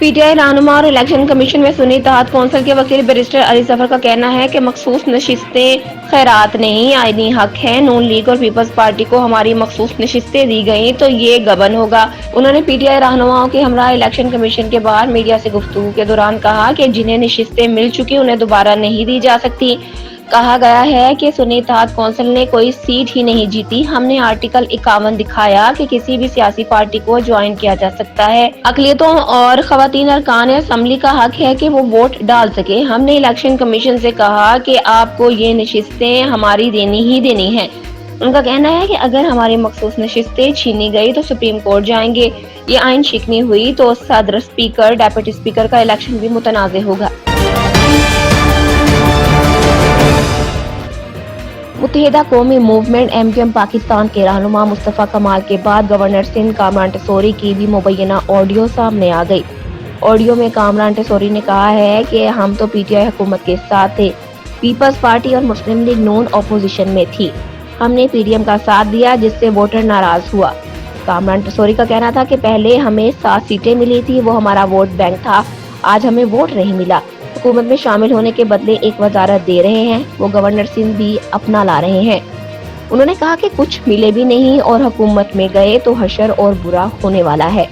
P T I رہنما اور election commission میں سنی اتحاد کونسل کے وکیل بیرسٹر علی ظفر کا کہنا ہے کہ مخصوص نشستیں خیرات نہیں، آئینی حق ہے۔ نون لیگ اور پیپلز پارٹی کو ہماری مخصوص نشستیں دی گئیں تو یہ گبن ہوگا۔ انہوں نے پی ٹی آئی رہنماؤں کے ہمراہ الیکشن کمیشن کے باہر میڈیا سے گفتگو کے دوران کہا کہ جنہیں نشستیں مل چکی انہیں دوبارہ نہیں دی جا سکتی۔ کہا گیا ہے کہ سنی اتحاد کونسل نے کوئی سیٹ ہی نہیں جیتی۔ ہم نے آرٹیکل 51 دکھایا کہ کسی بھی سیاسی پارٹی کو جوائن کیا جا سکتا ہے۔ اقلیتوں اور خواتین ارکان اسمبلی کا حق ہے کہ وہ ووٹ ڈال سکیں۔ ہم نے الیکشن کمیشن سے کہا کہ آپ کو یہ نشستیں ہماری دینی ہی دینی ہیں۔ ان کا کہنا ہے کہ اگر ہماری مخصوص نشستیں چھینی گئی تو سپریم کورٹ جائیں گے۔ یہ آئین شکنی ہوئی تو صدر، اسپیکر، ڈپٹی اسپیکر کا الیکشن بھی متنازع ہوگا۔ متحدہ قومی موومنٹ MQM پاکستان کے رہنما مصطفیٰ کمال کے بعد گورنر سندھ کامران ٹیسوری کی بھی مبینہ آڈیو سامنے آ گئی۔ آڈیو میں کامران ٹیسوری نے کہا ہے کہ ہم تو پی ٹی آئی حکومت کے ساتھ تھے، پیپلز پارٹی اور مسلم لیگ نون اپوزیشن میں تھی۔ ہم نے PDM کا ساتھ دیا جس سے ووٹر ناراض ہوا۔ کامران ٹیسوری کا کہنا تھا کہ پہلے ہمیں 7 سیٹیں ملی تھی، وہ ہمارا ووٹ بینک تھا، آج ہمیں ووٹ نہیں ملا۔ حکومت میں شامل ہونے کے بدلے ایک وزارت دے رہے ہیں، وہ گورنر سندھ بھی اپنا لا رہے ہیں۔ انہوں نے کہا کہ کچھ ملے بھی نہیں اور حکومت میں گئے تو حشر اور برا ہونے والا ہے۔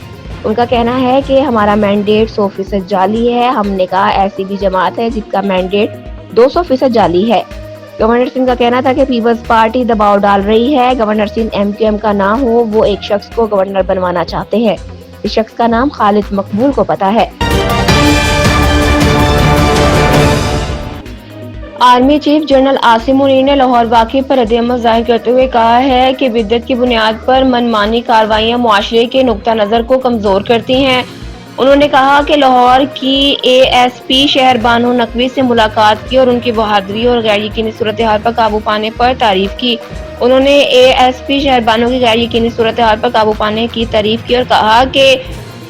ان کا کہنا ہے کہ ہمارا مینڈیٹ 100% جعلی ہے۔ ہم نے کہا ایسی بھی جماعت ہے جس کا مینڈیٹ 200% جعلی ہے۔ گورنر سندھ کا کہنا تھا کہ پیپلز پارٹی دباؤ ڈال رہی ہے، گورنر سندھ MQM کا نہ ہو، وہ ایک شخص کو گورنر بنوانا چاہتے ہیں۔ اس شخص کا نام خالد مقبول کو پتہ ہے۔ Army chief general Asim Munir نے لاہور واقعے پر ردعمل ظاہر کرتے ہوئے کہا ہے کہ بدعت کی بنیاد پر منمانی کارروائیاں معاشرے کے نقطہ نظر کو کمزور کرتی ہیں۔ انہوں نے کہا کہ لاہور کی ASP شہر بانو نقوی سے ملاقات کی اور ان کی بہادری اور غیر یقینی صورتحال پر قابو پانے پر تعریف کی۔ انہوں نے ASP شہر بانو کی غیر یقینی صورتحال پر قابو پانے کی تعریف کی اور کہا کہ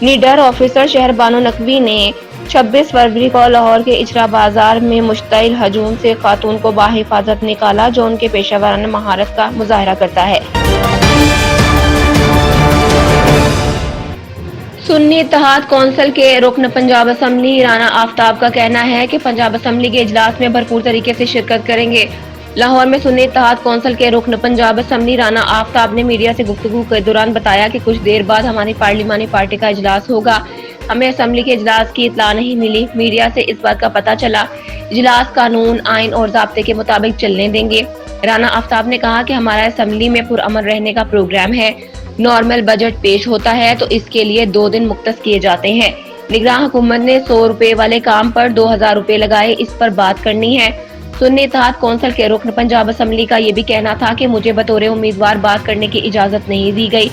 نیڈر آفیسر شہر بانو نقوی نے 26 فروری کو لاہور کے اجرا بازار میں مشتعل ہجوم سے خاتون کو بحفاظت نکالا جو ان کے پیشہ ورانہ مہارت کا مظاہرہ کرتا ہے۔ سنی اتحاد کونسل کے رکن پنجاب اسمبلی رانا آفتاب کا کہنا ہے کہ پنجاب اسمبلی کے اجلاس میں بھرپور طریقے سے شرکت کریں گے۔ لاہور میں سنی اتحاد کونسل کے رکن پنجاب اسمبلی رانا آفتاب نے میڈیا سے گفتگو کے دوران بتایا کہ کچھ دیر بعد ہماری پارلیمانی پارٹی کا اجلاس ہوگا۔ ہمیں اسمبلی کے اجلاس کی اطلاع نہیں ملی، میڈیا سے اس بات کا پتہ چلا۔ اجلاس قانون، آئین اور ضابطے کے مطابق چلنے دیں گے۔ رانا آفتاب نے کہا کہ ہمارا اسمبلی میں پرامن رہنے کا پروگرام ہے۔ نارمل بجٹ پیش ہوتا ہے تو اس کے لیے 2 دن مختص کیے جاتے ہیں۔ نگراں حکومت نے 100 روپے والے کام پر 2000 روپے لگائے، اس پر بات کرنی ہے۔ سنی اتحاد کونسل کے رکن پنجاب اسمبلی کا یہ بھی کہنا تھا کہ مجھے بطور امیدوار بات کرنے کی اجازت نہیں دی گئی۔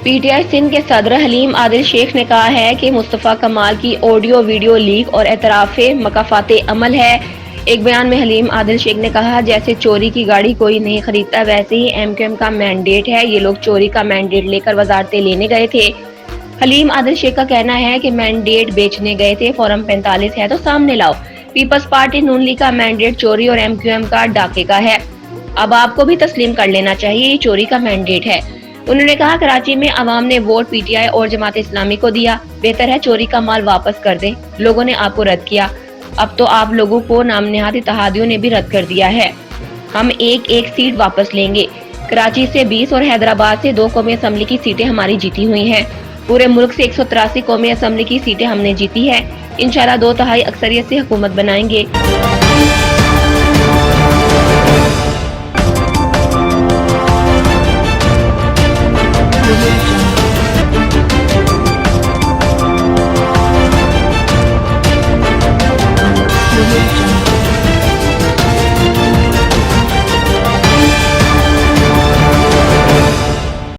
پی ٹی آئی سندھ کے صدر حلیم عادل شیخ نے کہا ہے کہ مصطفیٰ کمال کی آڈیو ویڈیو لیک اور اعتراف مکافات عمل ہے۔ ایک بیان میں حلیم عادل شیخ نے کہا جیسے چوری کی گاڑی کوئی نہیں خریدتا ویسے ہی MQM کا مینڈیٹ ہے، یہ لوگ چوری کا مینڈیٹ لے کر وزارتیں لینے گئے تھے۔ حلیم عادل شیخ کا کہنا ہے کہ مینڈیٹ بیچنے گئے تھے، فارم 45 ہے تو سامنے لاؤ۔ پیپلز پارٹی نون لیگ کا مینڈیٹ چوری اور MQM کا ڈاکے کا ہے۔ اب آپ کو بھی تسلیم کر لینا چاہیے، یہ چوری کا مینڈیٹ ہے۔ انہوں نے کہا کراچی میں عوام نے ووٹ PTI اور جماعت اسلامی کو دیا، بہتر ہے چوری کا مال واپس کر دیں۔ لوگوں نے آپ کو رد کیا، اب تو آپ لوگوں کو نام نہاد اتحادیوں نے بھی رد کر دیا ہے۔ ہم ایک سیٹ واپس لیں گے۔ کراچی سے 20 اور حیدرآباد سے 2 قومی اسمبلی کی سیٹیں ہماری جیتی ہوئی ہیں۔ پورے ملک سے 183 قومی اسمبلی کی سیٹیں ہم نے جیتی ہے۔ انشاءاللہ 2/3 اکثریت سے حکومت بنائیں گے۔